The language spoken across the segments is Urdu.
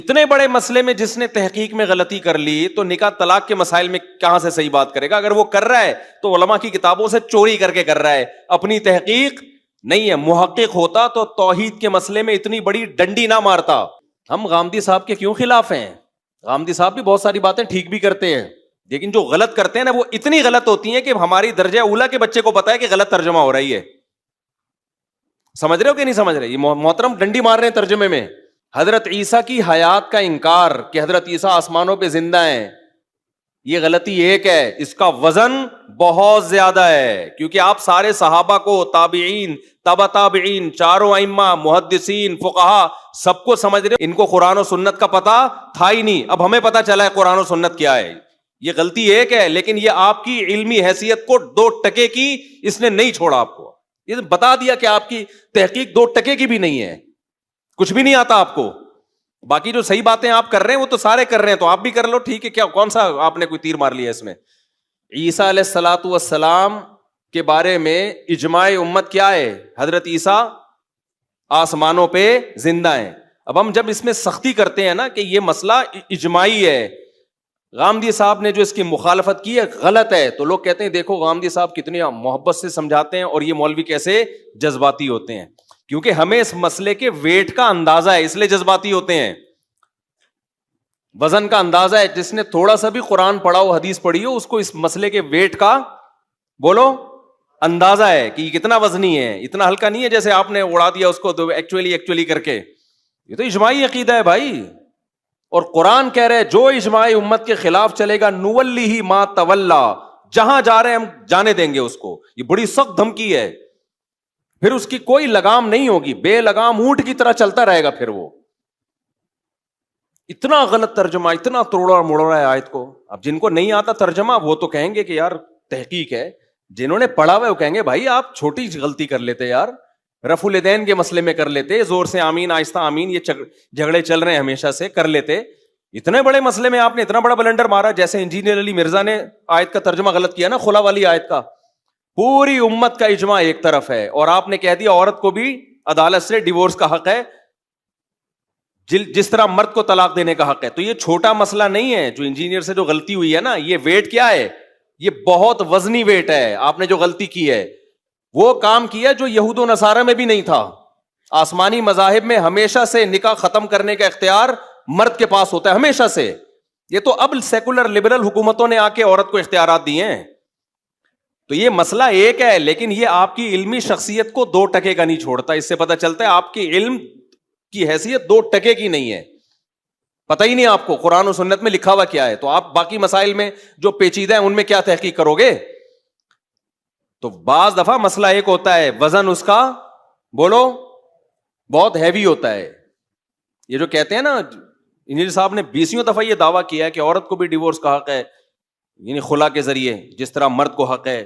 اتنے بڑے مسئلے میں جس نے تحقیق میں غلطی کر لی تو نکاح طلاق کے مسائل میں کہاں سے صحیح بات کرے گا؟ اگر وہ کر رہا ہے تو علماء کی کتابوں سے چوری کر کے کر رہا ہے، اپنی تحقیق نہیں ہے۔ محقق ہوتا تو توحید کے مسئلے میں اتنی بڑی ڈنڈی نہ مارتا۔ ہم غامدی صاحب کے کیوں خلاف ہیں؟ غامدی صاحب بھی بہت ساری باتیں ٹھیک بھی کرتے ہیں، لیکن جو غلط کرتے ہیں نا وہ اتنی غلط ہوتی ہیں کہ ہماری درجہ اولا کے بچے کو پتا ہے کہ غلط ترجمہ ہو رہی ہے۔ سمجھ رہے ہو کہ نہیں سمجھ رہے؟ یہ محترم ڈنڈی مار رہے ہیں ترجمے میں۔ حضرت عیسیٰ کی حیات کا انکار کہ حضرت عیسیٰ آسمانوں پہ زندہ ہیں، یہ غلطی ایک ہے، اس کا وزن بہت زیادہ ہے، کیونکہ آپ سارے صحابہ کو، تابعین، تبع تابعین، چاروں ائمہ، محدثین، فقہا، سب کو سمجھ رہے، ان کو قرآن و سنت کا پتہ تھا ہی نہیں، اب ہمیں پتہ چلا ہے قرآن و سنت کیا ہے۔ یہ غلطی ایک ہے، لیکن یہ آپ کی علمی حیثیت کو 2% کی اس نے نہیں چھوڑا۔ آپ کو یہ بتا دیا کہ آپ کی تحقیق 2% کی بھی نہیں ہے، کچھ بھی نہیں آتا آپ کو۔ باقی جو صحیح باتیں آپ کر رہے ہیں وہ تو سارے کر رہے ہیں، تو آپ بھی کر لو، ٹھیک ہے، کیا کون سا آپ نے کوئی تیر مار لیا اس میں؟ عیسیٰ علیہ الصلوۃ والسلام کے بارے میں اجماع امت کیا ہے؟ حضرت عیسیٰ آسمانوں پہ زندہ ہیں۔ اب ہم جب اس میں سختی کرتے ہیں نا کہ یہ مسئلہ اجماعی ہے، غامدی صاحب نے جو اس کی مخالفت کی ہے غلط ہے، تو لوگ کہتے ہیں دیکھو غامدی صاحب کتنی محبت سے سمجھاتے ہیں اور یہ مولوی کیسے جذباتی ہوتے ہیں۔ کیونکہ ہمیں اس مسئلے کے ویٹ کا اندازہ ہے، اس لیے جذباتی ہوتے ہیں۔ وزن کا اندازہ ہے، جس نے تھوڑا سا بھی قرآن پڑھا ہو، حدیث پڑھی ہو، اس کو اس مسئلے کے ویٹ کا بولو اندازہ ہے کہ یہ کتنا وزنی ہے، اتنا ہلکا نہیں ہے جیسے آپ نے اڑا دیا اس کو ایکچولی کر کے۔ یہ تو اجماعی عقیدہ ہے بھائی، اور قرآن کہہ رہے جو اجماع امت کے خلاف چلے گا نولیہ ما تولا، جہاں جا رہے ہیں ہم جانے دیں گے اس کو۔ یہ بڑی سخت دھمکی ہے، پھر اس کی کوئی لگام نہیں ہوگی، بے لگام اونٹ کی طرح چلتا رہے گا۔ پھر وہ اتنا غلط ترجمہ، اتنا توڑا موڑا ہے آیت کو۔ اب جن کو نہیں آتا ترجمہ وہ تو کہیں گے کہ یار تحقیق ہے، جنہوں نے پڑھا ہوا ہے وہ کہیں گے بھائی آپ چھوٹی غلطی کر لیتے یار، رفع الیدین کے مسئلے میں کر لیتے، زور سے آمین، آہستہ آمین، یہ جھگڑے چل رہے ہیں ہمیشہ سے، کر لیتے۔ اتنے بڑے مسئلے میں آپ نے اتنا بڑا بلنڈر مارا، جیسے انجینئر علی مرزا نے آیت کا ترجمہ غلط کیا نا، خلا والی آیت کا۔ پوری امت کا اجماع ایک طرف ہے، اور آپ نے کہہ دیا عورت کو بھی عدالت سے ڈیورس کا حق ہے، جس طرح مرد کو طلاق دینے کا حق ہے۔ تو یہ چھوٹا مسئلہ نہیں ہے، جو انجینئر سے جو غلطی ہوئی ہے نا، یہ ویٹ کیا ہے؟ یہ بہت وزنی ویٹ ہے۔ آپ نے جو غلطی کی ہے وہ کام کیا جو یہود و نصارہ میں بھی نہیں تھا۔ آسمانی مذاہب میں ہمیشہ سے نکاح ختم کرنے کا اختیار مرد کے پاس ہوتا ہے، ہمیشہ سے۔ یہ تو اب سیکولر لبرل حکومتوں نے آ کے عورت کو اختیارات دیے ہیں۔ تو یہ مسئلہ ایک ہے، لیکن یہ آپ کی علمی شخصیت کو 2% کا نہیں چھوڑتا۔ اس سے پتہ چلتا ہے آپ کی علم کی حیثیت 2% کی نہیں ہے، پتہ ہی نہیں آپ کو قرآن و سنت میں لکھا ہوا کیا ہے۔ تو آپ باقی مسائل میں جو پیچیدہ ہیں ان میں کیا تحقیق کرو گے؟ تو بعض دفعہ مسئلہ ایک ہوتا ہے، وزن اس کا بولو بہت ہیوی ہوتا ہے۔ یہ جو کہتے ہیں نا، انجینئر صاحب نے 20 دفعہ یہ دعویٰ کیا ہے کہ عورت کو بھی ڈیورس کا حق ہے، یعنی خلا کے ذریعے، جس طرح مرد کو حق ہے۔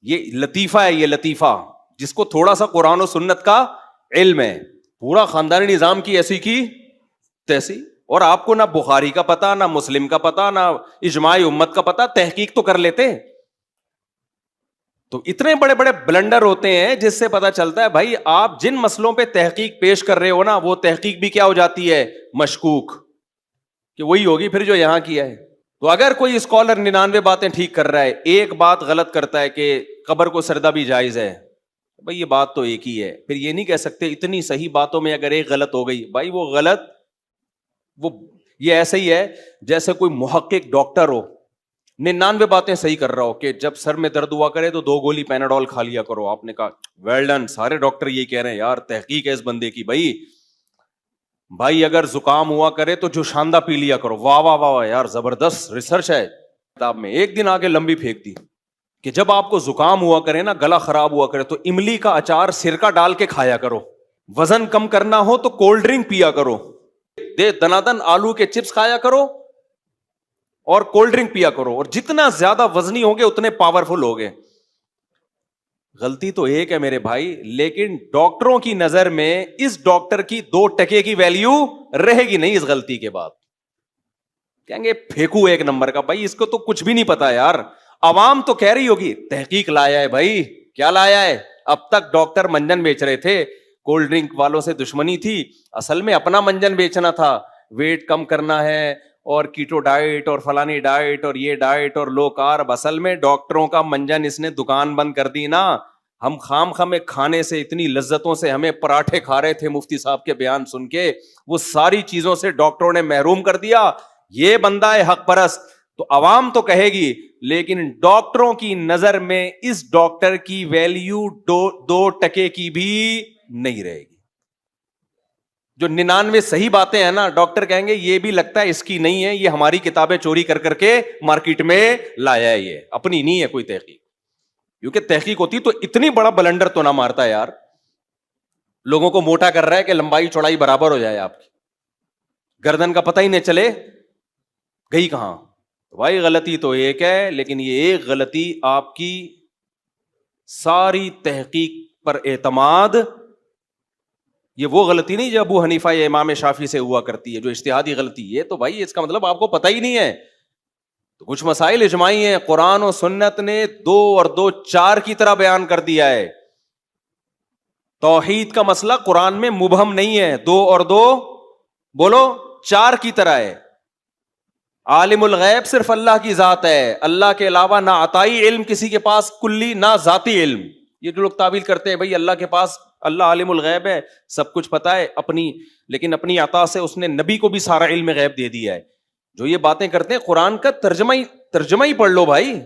یہ لطیفہ ہے، یہ لطیفہ جس کو تھوڑا سا قرآن و سنت کا علم ہے، پورا خاندانی نظام کی ایسی کی تیسی، اور آپ کو نہ بخاری کا پتہ، نہ مسلم کا پتہ، نہ اجماع امت کا پتہ، تحقیق تو کر لیتے۔ تو اتنے بڑے بڑے بلنڈر ہوتے ہیں جس سے پتہ چلتا ہے بھائی آپ جن مسئلوں پہ تحقیق پیش کر رہے ہو نا، وہ تحقیق بھی کیا ہو جاتی ہے؟ مشکوک، کہ وہی ہوگی پھر جو یہاں کیا ہے۔ تو اگر کوئی اسکالر 99 باتیں ٹھیک کر رہا ہے، ایک بات غلط کرتا ہے کہ قبر کو سردہ بھی جائز ہے، بھائی یہ بات تو ایک ہی ہے، پھر یہ نہیں کہہ سکتے اتنی صحیح باتوں میں اگر ایک غلط ہو گئی، بھائی وہ غلط، وہ یہ ایسے ہی ہے جیسے کوئی محقق ڈاکٹر ہو، 99 باتیں صحیح کر رہا ہو کہ جب سر میں درد ہوا کرے تو 2 گولی پیناڈول کھا لیا کرو۔ آپ نے کہا ویل ڈن، سارے ڈاکٹر یہی کہہ رہے ہیں، یار تحقیق ہے اس بندے کی، بھائی اگر زکام ہوا کرے تو جو شاندہ پی لیا کرو، واہ واہ واہ یار زبردست ریسرچ ہے کتاب میں۔ ایک دن آگے لمبی پھینک دی کہ جب آپ کو زکام ہوا کرے نا، گلا خراب ہوا کرے، تو املی کا اچار سرکہ ڈال کے کھایا کرو، وزن کم کرنا ہو تو کولڈ ڈرنک پیا کرو، دنادن آلو کے چپس کھایا کرو اور کولڈ ڈرنک پیا کرو، اور جتنا زیادہ وزنی ہوگے اتنے پاورفل ہوگے۔ غلطی تو ایک ہے میرے بھائی، لیکن ڈاکٹروں کی نظر میں اس ڈاکٹر کی 2% کی ویلیو رہے گی نہیں اس غلطی کے بعد۔ کہیں گے پھینکو ایک نمبر کا، بھائی اس کو تو کچھ بھی نہیں پتا یار۔ عوام تو کہہ رہی ہوگی تحقیق لایا ہے، بھائی کیا لایا ہے؟ اب تک ڈاکٹر منجن بیچ رہے تھے، کولڈ ڈرنک والوں سے دشمنی تھی، اصل میں اپنا منجن بیچنا تھا، ویٹ کم کرنا ہے اور کیٹو ڈائٹ اور فلانی ڈائٹ اور یہ ڈائٹ اور لو کارب. اصل میں ڈاکٹروں کا منجن اس نے دکان بند کر دی نا. ہم خام خام کھانے سے اتنی لذتوں سے ہمیں پراٹھے کھا رہے تھے مفتی صاحب کے بیان سن کے, وہ ساری چیزوں سے ڈاکٹروں نے محروم کر دیا. یہ بندہ ہے حق پرست تو عوام تو کہے گی, لیکن ڈاکٹروں کی نظر میں اس ڈاکٹر کی ویلیو 2% کی بھی نہیں رہے گی. جو 99 صحیح باتیں ہیں نا, ڈاکٹر کہیں گے یہ بھی لگتا ہے اس کی نہیں ہے, یہ ہماری کتابیں چوری کر کر کے مارکیٹ میں لایا ہے, یہ اپنی نہیں ہے کوئی تحقیق. کیونکہ تحقیق ہوتی تو اتنی بڑا بلنڈر تو نہ مارتا یار. لوگوں کو موٹا کر رہا ہے کہ لمبائی چوڑائی برابر ہو جائے, آپ کی گردن کا پتہ ہی نہیں چلے گئی کہاں. بھائی غلطی تو ایک ہے, لیکن یہ ایک غلطی آپ کی ساری تحقیق پر اعتماد, یہ وہ غلطی نہیں جو ابو حنیفہ یا امام شافعی سے ہوا کرتی ہے, جو اجتہادی غلطی ہے. تو بھائی اس کا مطلب آپ کو پتہ ہی نہیں ہے. تو کچھ مسائل اجماعی ہیں, قرآن و سنت نے 2 اور 2 4 کی طرح بیان کر دیا ہے. توحید کا مسئلہ قرآن میں مبہم نہیں ہے, 2 اور 2 بولو 4 کی طرح ہے. عالم الغیب صرف اللہ کی ذات ہے, اللہ کے علاوہ نہ عطائی علم کسی کے پاس کلی, نہ ذاتی علم. یہ جو لوگ تعویل کرتے ہیں بھائی اللہ کے پاس, اللہ عالم الغیب ہے, سب کچھ پتا ہے اپنی, لیکن اپنی عطا سے اس نے نبی کو بھی سارا علم غیب دے دیا ہے. جو یہ باتیں کرتے ہیں قرآن کا ترجمہ ہی پڑھ لو بھائی.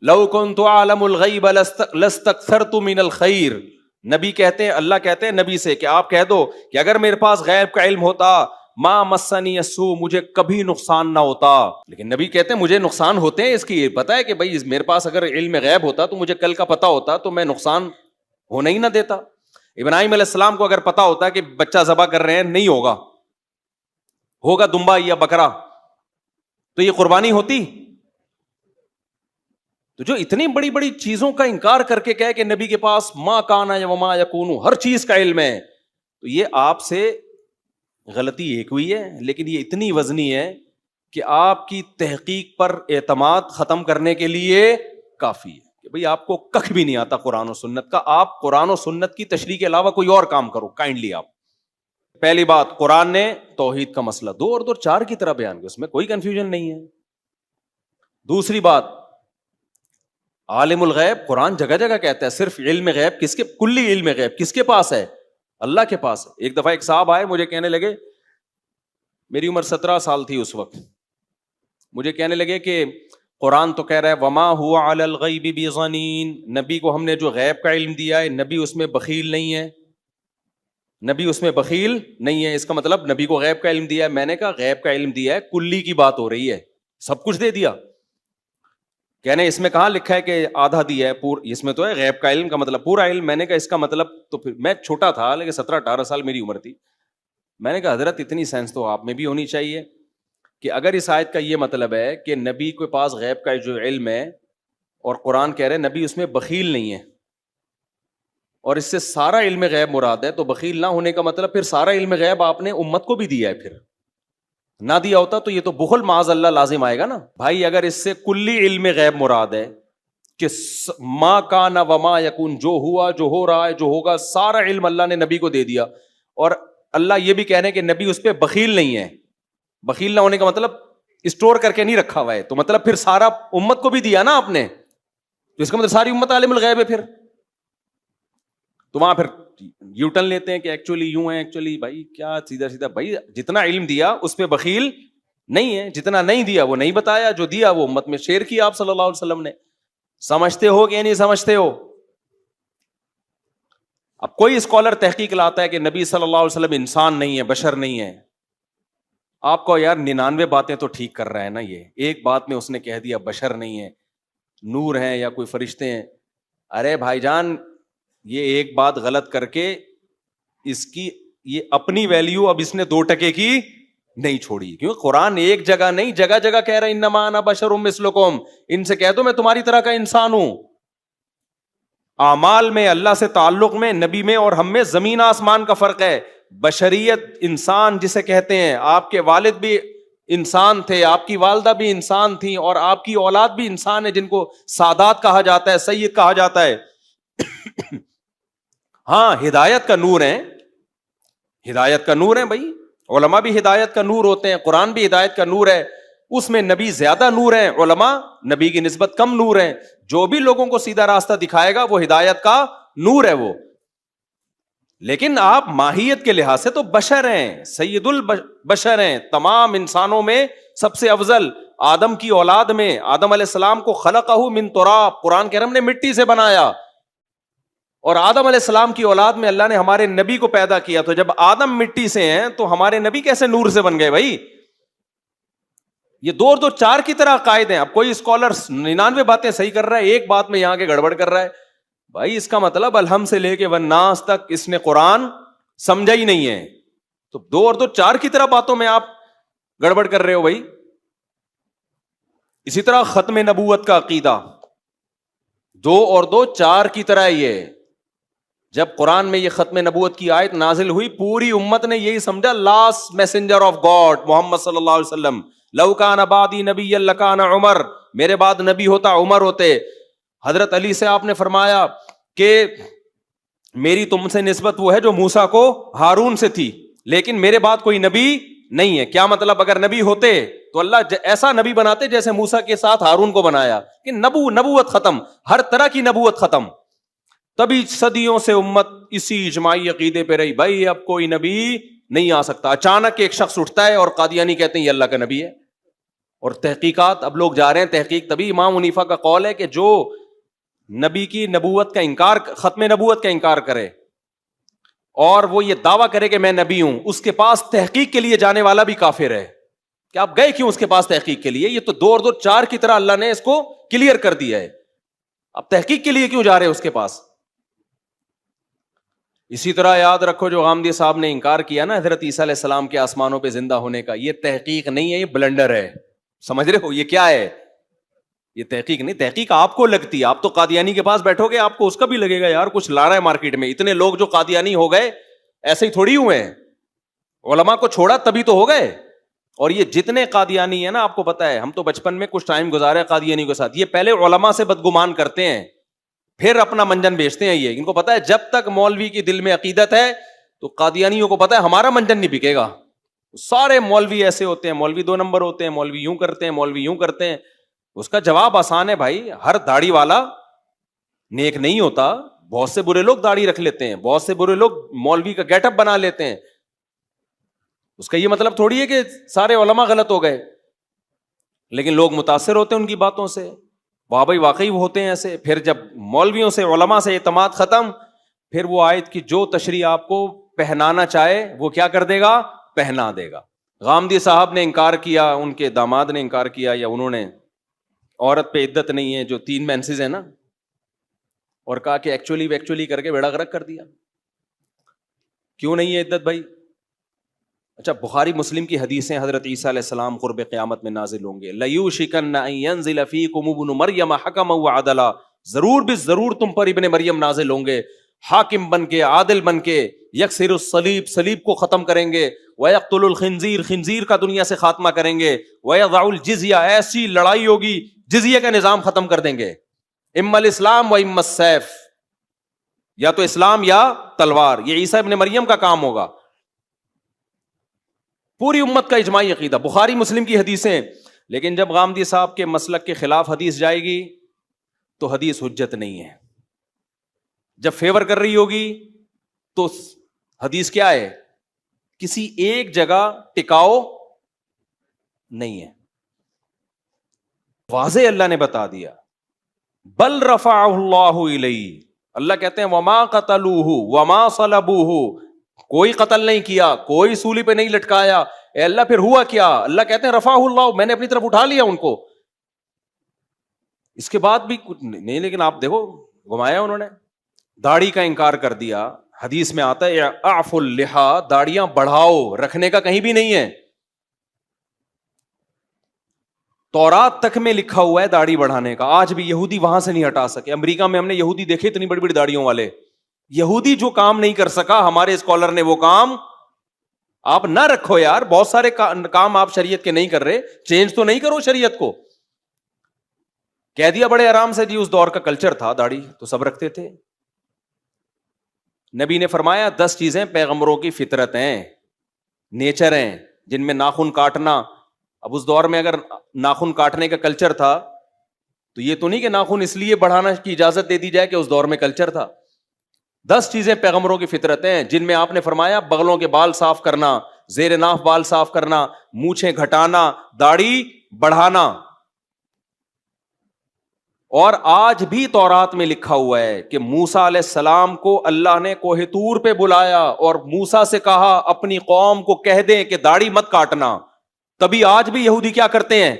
لو کنت اعلم الغیب لاستکثرت من الخیر. نبی کہتے ہیں, اللہ کہتے ہیں نبی سے کہ آپ کہہ دو کہ اگر میرے پاس غیب کا علم ہوتا, ما مسنی السوء, مجھے کبھی نقصان نہ ہوتا. لیکن نبی کہتے ہیں مجھے نقصان ہوتے ہیں, اس کی پتہ ہے کہ بھائی میرے پاس اگر علم غیب ہوتا تو مجھے کل کا پتہ ہوتا تو میں نقصان ہونا ہی نہ دیتا. ابراہیم علیہ السلام کو اگر پتا ہوتا کہ بچہ ذبح کر رہے ہیں, نہیں ہوگا دمبا یا بکرا, تو یہ قربانی ہوتی. تو جو اتنی بڑی بڑی چیزوں کا انکار کر کے کہے کہ نبی کے پاس ما کانا یا وما یکون, ہر چیز کا علم ہے, تو یہ آپ سے غلطی ایک ہوئی ہے, لیکن یہ اتنی وزنی ہے کہ آپ کی تحقیق پر اعتماد ختم کرنے کے لیے کافی ہے کہ بھئی آپ کو کخ بھی نہیں آتا قرآن و سنت کا, آپ قرآن و سنت کی تشریح کے علاوہ کوئی اور کام کرو کائنڈلی. آپ پہلی بات, قرآن نے توحید کا مسئلہ 2 اور 2 4 کی طرح بیان کیا, اس میں کوئی کنفیوژن نہیں ہے. دوسری بات, عالم الغیب قرآن جگہ جگہ کہتا ہے صرف علم غیب کس کے, کلی علم غیب کس کے پاس ہے, اللہ کے پاس ہے. ایک دفعہ ایک صاحب آئے, مجھے کہنے لگے, میری عمر 17 سال تھی اس وقت, مجھے کہنے لگے کہ قرآن تو کہہ رہا ہے وما ہوا علی الغیب بضنین, نبی کو ہم نے جو غیب کا علم دیا ہے نبی اس میں بخیل نہیں ہے, نبی اس میں بخیل نہیں ہے. اس کا مطلب نبی کو غیب کا علم دیا ہے. میں نے کہا غیب کا علم دیا ہے, کلی کی بات ہو رہی ہے, سب کچھ دے دیا. کہنے اس میں کہاں لکھا ہے کہ آدھا دیا ہے, اس میں تو ہے غیب کا علم کا مطلب پورا علم. میں نے کہا اس کا مطلب, تو پھر میں چھوٹا تھا لیکن 17-18 سال میری عمر تھی. میں نے کہا حضرت اتنی سینس تو آپ میں بھی ہونی چاہیے کہ اگر اس آیت کا یہ مطلب ہے کہ نبی کے پاس غیب کا جو علم ہے اور قرآن کہہ رہے نبی اس میں بخیل نہیں ہے, اور اس سے سارا علم غیب مراد ہے, تو بخیل نہ ہونے کا مطلب پھر سارا علم غیب آپ نے امت کو بھی دیا ہے. پھر نہ دیا ہوتا تو یہ تو بخل معاذ اللہ لازم آئے گا نا بھائی. اگر اس سے کلی علم غیب مراد ہے کہ ما کان وما یکون, جو ہوا, جو ہو رہا ہے, جو ہوگا, سارا علم اللہ نے نبی کو دے دیا, اور اللہ یہ بھی کہہ رہے ہیں کہ نبی اس پہ بخیل نہیں ہے. بخیل نہ ہونے کا مطلب اسٹور کر کے نہیں رکھا ہوا ہے, تو مطلب پھر سارا امت کو بھی دیا نا آپ نے, تو اس کا مطلب ساری امت عالم الغیب ہے. پھر تو وہاں پھر یو ٹرن لیتے ہیں کہ ایکچولی یوں ہے, ایکچولی بھائی کیا سیدھا سیدھا, بھائی جتنا علم دیا اس پہ بخیل نہیں ہے, جتنا نہیں دیا وہ نہیں بتایا, جو دیا وہ امت میں شیئر کیا آپ صلی اللہ علیہ وسلم نے. سمجھتے ہو کہ نہیں سمجھتے ہو؟ اب کوئی اسکالر تحقیق لاتا ہے کہ نبی صلی اللہ علیہ وسلم انسان نہیں ہے, بشر نہیں ہے, آپ کو یار 99 باتیں تو ٹھیک کر رہا ہے نا, یہ ایک بات میں اس نے کہہ دیا بشر نہیں ہے, نور ہیں یا کوئی فرشتے ہیں. ارے بھائی جان, یہ ایک بات غلط کر کے اس کی یہ اپنی ویلیو اب اس نے 2% کی نہیں چھوڑی, کیونکہ قرآن ایک جگہ نہیں جگہ جگہ کہہ رہا ہے انما انا بشر مثلکم, ان سے کہہ دو میں تمہاری طرح کا انسان ہوں. اعمال میں, اللہ سے تعلق میں, نبی میں اور ہم میں زمین آسمان کا فرق ہے. بشریت, انسان جسے کہتے ہیں, آپ کے والد بھی انسان تھے, آپ کی والدہ بھی انسان تھی, اور آپ کی اولاد بھی انسان ہے جن کو سادات کہا جاتا ہے, سید کہا جاتا ہے. ہاں ہدایت کا نور ہے, ہدایت کا نور ہے بھائی, علماء بھی ہدایت کا نور ہوتے ہیں, قرآن بھی ہدایت کا نور ہے, اس میں نبی زیادہ نور ہیں, علماء نبی کی نسبت کم نور ہیں. جو بھی لوگوں کو سیدھا راستہ دکھائے گا وہ ہدایت کا نور ہے وہ. لیکن آپ ماہیت کے لحاظ سے تو بشر ہیں, سید البشر ہیں, تمام انسانوں میں سب سے افضل. آدم کی اولاد میں آدم علیہ السلام کو خلقہ من تراب, قرآن کریم نے مٹی سے بنایا, اور آدم علیہ السلام کی اولاد میں اللہ نے ہمارے نبی کو پیدا کیا. تو جب آدم مٹی سے ہیں تو ہمارے نبی کیسے نور سے بن گئے بھائی؟ یہ دو اور دو چار کی طرح قائد ہیں. اب کوئی اسکالر 99 باتیں صحیح کر رہا ہے, ایک بات میں یہاں کے گڑبڑ کر رہا ہے, بھائی اس کا مطلب الحم سے لے کے والناس تک اس نے قرآن سمجھا ہی نہیں ہے. تو دو اور دو چار کی طرح باتوں میں آپ گڑبڑ کر رہے ہو بھائی. اسی طرح ختم نبوت کا عقیدہ دو اور دو چار کی طرح ہی ہے. جب قرآن میں یہ ختم نبوت کی آیت نازل ہوئی, پوری امت نے یہی سمجھا لاسٹ میسنجر آف گاڈ محمد صلی اللہ علیہ وسلم. لو کان بعدی نبی لکان عمر, میرے بعد نبی ہوتا عمر ہوتے. حضرت علی سے آپ نے فرمایا کہ میری تم سے نسبت وہ ہے جو موسیٰ کو ہارون سے تھی, لیکن میرے بعد کوئی نبی نہیں ہے. کیا مطلب؟ اگر نبی ہوتے تو اللہ ایسا نبی بناتے جیسے موسیٰ کے ساتھ ہارون کو بنایا, کہ نبوت ختم, ہر طرح کی نبوت ختم. تبھی صدیوں سے امت اسی اجماعی عقیدے پہ رہی, بھائی اب کوئی نبی نہیں آ سکتا. اچانک ایک شخص اٹھتا ہے اور قادیانی کہتے ہیں یہ اللہ کا نبی ہے. اور تحقیقات اب لوگ جا رہے ہیں تحقیق, تبھی امام حنیفہ کا قول ہے کہ جو نبی کی نبوت کا انکار, ختم نبوت کا انکار کرے اور وہ یہ دعویٰ کرے کہ میں نبی ہوں, اس کے پاس تحقیق کے لیے جانے والا بھی کافر ہے. کہ آپ گئے کیوں اس کے پاس تحقیق کے لیے؟ یہ تو دو اور دو چار کی طرح اللہ نے اس کو کلیئر کر دیا ہے, اب تحقیق کے لیے کیوں جا رہے اس کے پاس؟ اسی طرح یاد رکھو جو غامدی صاحب نے انکار کیا نا حضرت عیسیٰ علیہ السلام کے آسمانوں پہ زندہ ہونے کا, یہ تحقیق نہیں ہے, یہ بلنڈر ہے. سمجھ رہے ہو یہ کیا ہے؟ یہ تحقیق نہیں. تحقیق آپ کو لگتی ہے, آپ تو قادیانی کے پاس بیٹھو گے آپ کو اس کا بھی لگے گا یار کچھ لا رہا ہے مارکیٹ میں. اتنے لوگ جو قادیانی ہو گئے ایسے ہی تھوڑی ہوئے ہیں, علماء کو چھوڑا تبھی تو ہو گئے. اور یہ جتنے قادیانی ہیں نا, آپ کو پتا ہے ہم تو بچپن میں کچھ ٹائم گزارے قادیانی کے ساتھ, یہ پہلے علماء سے بدگمان کرتے ہیں پھر اپنا منجن بیچتے ہیں. یہ ان کو پتا ہے جب تک مولوی کی دل میں عقیدت ہے تو قادیانیوں کو پتا ہے ہمارا منجن نہیں بکے گا. سارے مولوی ایسے ہوتے ہیں, مولوی 2 نمبر ہوتے ہیں, مولوی یوں کرتے ہیں, مولوی یوں کرتے ہیں. اس کا جواب آسان ہے بھائی, ہر داڑھی والا نیک نہیں ہوتا. بہت سے برے لوگ داڑھی رکھ لیتے ہیں, بہت سے برے لوگ مولوی کا گیٹ اپ بنا لیتے ہیں. اس کا یہ مطلب تھوڑی ہے کہ سارے علماء غلط ہو گئے, لیکن لوگ متاثر ہوتے ہیں ان کی باتوں سے. واہ بھائی واقعی وہ ہوتے ہیں ایسے. پھر جب مولویوں سے علماء سے اعتماد ختم, پھر وہ آیت کی جو تشریح آپ کو پہنانا چاہے وہ کیا کر دے گا؟ پہنا دے گا. غامدی صاحب نے انکار کیا, ان کے داماد نے انکار کیا, یا انہوں نے عورت پہ عدت نہیں ہے جو 3 مینسز ہیں نا, اور کہا کہ ایکچولی کر کے بیڑا غرق کر دیا. کیوں نہیں ہے عدت بھائی؟ اچھا بخاری مسلم کی حدیثیں, حضرت عیسیٰ علیہ السلام قرب قیامت میں نازل ہوں گے. لَيُوشِكَنَّ أَن يَنزِلَ فِيكُمُ ابْنُ مَرْيَمَ حَكَمًا وَعَدْلًا, ضرور تم پر ابن مریم نازل ہوں گے, حاکم بن کے, عادل بن کے. یکسر الصلیب, صلیب کو ختم کریں گے. وَيَقْتُلُ الْخِنزِيرَ, خنزیر کا دنیا سے خاتمہ کریں گے. وَيَضَعُ الْجِزْيَةَ, ایسی لڑائی ہوگی جزیہ کا نظام ختم کر دیں گے. اما الاسلام و اما السیف, یا تو اسلام یا تلوار. یہ عیسیٰ ابن مریم کا کام ہوگا. پوری امت کا اجماعی عقیدہ, بخاری مسلم کی حدیثیں. لیکن جب غامدی صاحب کے مسلک کے خلاف حدیث جائے گی تو حدیث حجت نہیں ہے. جب فیور کر رہی ہوگی تو حدیث کیا ہے؟ کسی ایک جگہ ٹکاؤ نہیں ہے. واضح اللہ نے بتا دیا, بل رفعہ اللہ الیہ. اللہ کہتے ہیں وما قتلوہ وما صلبوہ, کوئی قتل نہیں کیا, کوئی سولی پہ نہیں لٹکایا. اے اللہ پھر ہوا کیا؟ اللہ کہتے ہیں رفعہ اللہ, میں نے اپنی طرف اٹھا لیا ان کو. اس کے بعد بھی کچھ نہیں, لیکن آپ دیکھو گھمایا انہوں نے. داڑھی کا انکار کر دیا. حدیث میں آتا ہے اعف اللحا, داڑیاں بڑھاؤ, رکھنے کا کہیں بھی نہیں ہے. تورات تک میں لکھا ہوا ہے داڑھی بڑھانے کا, آج بھی یہودی وہاں سے نہیں ہٹا سکے. امریکہ میں ہم نے یہودی دیکھے اتنی بڑی بڑی داڑھیوں والے. یہودی جو کام نہیں کر سکا, ہمارے اسکالر نے وہ کام. آپ نہ رکھو یار, بہت سارے کام آپ شریعت کے نہیں کر رہے, چینج تو نہیں کرو شریعت کو. کہہ دیا بڑے آرام سے, جی اس دور کا کلچر تھا, داڑھی تو سب رکھتے تھے. نبی نے فرمایا 10 چیزیں پیغمبروں کی فطرت ہیں. نیچر ہیں جن میں ناخن کاٹنا. اب اس دور میں اگر ناخن کاٹنے کا کلچر تھا تو یہ تو نہیں کہ ناخن اس لیے بڑھانا کی اجازت دے دی جائے کہ اس دور میں کلچر تھا. 10 چیزیں پیغمبروں کی فطرتیں ہیں جن میں آپ نے فرمایا بغلوں کے بال صاف کرنا, زیر ناف بال صاف کرنا, مونچھیں گھٹانا, داڑھی بڑھانا. اور آج بھی تورات میں لکھا ہوا ہے کہ موسیٰ علیہ السلام کو اللہ نے کوہ طور پہ بلایا اور موسیٰ سے کہا اپنی قوم کو کہہ دیں کہ داڑھی مت کاٹنا. تبھی آج بھی یہودی کیا کرتے ہیں,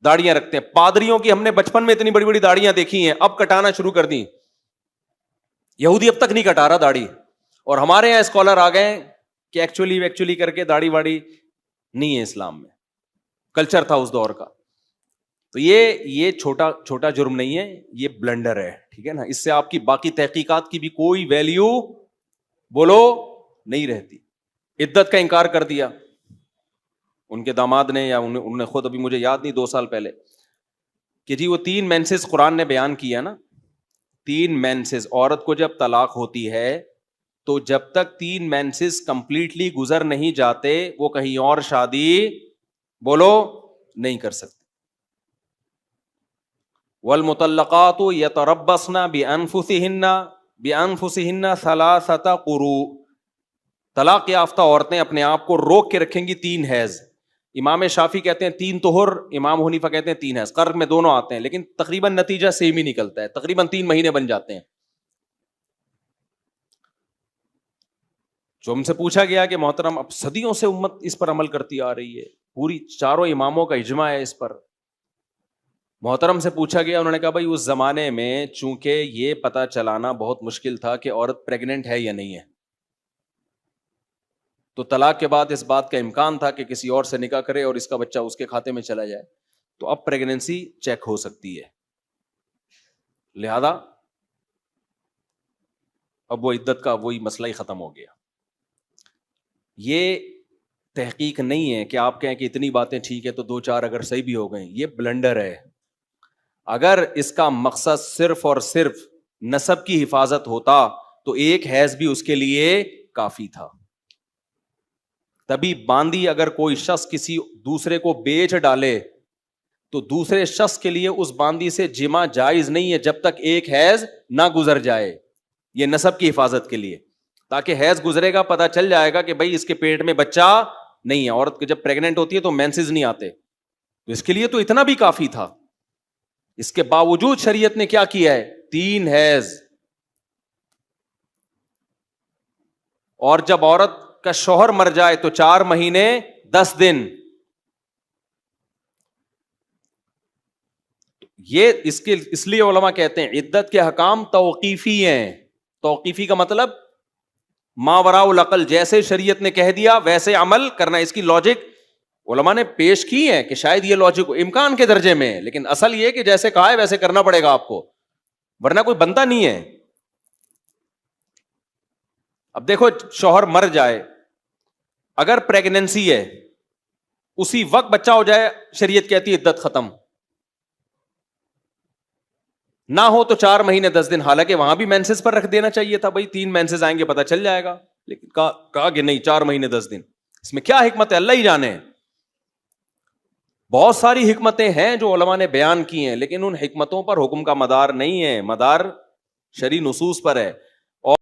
داڑیاں رکھتے ہیں. پادریوں کی ہم نے بچپن میں اتنی بڑی بڑی داڑیاں دیکھی ہیں, اب کٹانا شروع کر دی. یہودی اب تک نہیں کٹا رہا داڑھی. اور ہمارے یہاں اسکالر آ گئے کہ ایکچولی کر کے داڑھی واڑی نہیں ہے اسلام میں, کلچر تھا اس دور کا. تو یہ چھوٹا جرم نہیں ہے, یہ بلنڈر ہے, ٹھیک ہے نا. اس سے آپ کی باقی تحقیقات کی بھی کوئی ویلیو بولو نہیں رہتی. عدت کا انکار کر دیا ان کے داماد نے, یا انہوں نے خود, ابھی مجھے یاد نہیں, 2 سال پہلے, کہ جی وہ 3 مینسز قرآن نے بیان کیا نا. 3 مینسز, عورت کو جب طلاق ہوتی ہے تو جب تک 3 مینسز کمپلیٹلی گزر نہیں جاتے وہ کہیں اور شادی بولو نہیں کر سکتے. والمطلقات یتربصن بانفسهن 3 قروء. طلاق یافتہ عورتیں اپنے آپ کو روک کے رکھیں گی 3 حیض. امام شافعی کہتے ہیں 3 طہر, امام حنیفہ کہتے ہیں 3 حیض. قرض میں دونوں آتے ہیں لیکن تقریباً نتیجہ سیم ہی نکلتا ہے, تقریباً 3 مہینے بن جاتے ہیں. جو ہم سے پوچھا گیا کہ محترم اب صدیوں سے امت اس پر عمل کرتی آ رہی ہے, پوری 4 اماموں کا اجماع ہے اس پر. محترم سے پوچھا گیا, انہوں نے کہا بھائی اس زمانے میں چونکہ یہ پتہ چلانا بہت مشکل تھا کہ عورت پریگننٹ ہے یا نہیں ہے, تو طلاق کے بعد اس بات کا امکان تھا کہ کسی اور سے نکاح کرے اور اس کا بچہ اس کے کھاتے میں چلا جائے, تو اب پریگننسی چیک ہو سکتی ہے, لہذا اب وہ عدت کا وہی مسئلہ ہی ختم ہو گیا. یہ تحقیق نہیں ہے کہ آپ کہیں کہ اتنی باتیں ٹھیک ہے تو 2-4 اگر صحیح بھی ہو گئیں, یہ بلنڈر ہے. اگر اس کا مقصد صرف اور صرف نسب کی حفاظت ہوتا تو 1 حیض بھی اس کے لیے کافی تھا. تبھی باندی اگر کوئی شخص کسی دوسرے کو بیچ ڈالے تو دوسرے شخص کے لیے اس باندی سے جمع جائز نہیں ہے جب تک 1 حیض نہ گزر جائے. یہ نسب کی حفاظت کے لیے, تاکہ حیض گزرے گا پتہ چل جائے گا کہ بھائی اس کے پیٹ میں بچہ نہیں ہے. عورت جب پریگننٹ ہوتی ہے تو مینسز نہیں آتے, تو اس کے لیے تو اتنا بھی کافی تھا. اس کے باوجود شریعت نے کیا کیا ہے, 3 حیض. اور جب عورت کا شوہر مر جائے تو 4 مہینے 10 دن. یہ اس لیے علماء کہتے ہیں عدت کے حکام توقیفی ہیں. توقیفی کا مطلب ماوراء العقل, جیسے شریعت نے کہہ دیا ویسے عمل کرنا. اس کی لاجک علماء نے پیش کی ہے کہ شاید یہ لاجک امکان کے درجے میں ہے, لیکن اصل یہ کہ جیسے کہا ہے ویسے کرنا پڑے گا آپ کو, ورنہ کوئی بنتا نہیں ہے. اب دیکھو شوہر مر جائے, اگر پریگننسی ہے اسی وقت بچہ ہو جائے, شریعت کہتی ہے عدت ختم. نہ ہو تو 4 مہینے 10 دن, حالانکہ وہاں بھی مینسز پر رکھ دینا چاہیے تھا, بھائی 3 مینسز آئیں گے پتہ چل جائے گا, لیکن کہا کہ نہیں 4 مہینے 10 دن. اس میں کیا حکمت ہے اللہ ہی جانے. بہت ساری حکمتیں ہیں جو علماء نے بیان کی ہیں, لیکن ان حکمتوں پر حکم کا مدار نہیں ہے, مدار شرعی نصوص پر ہے.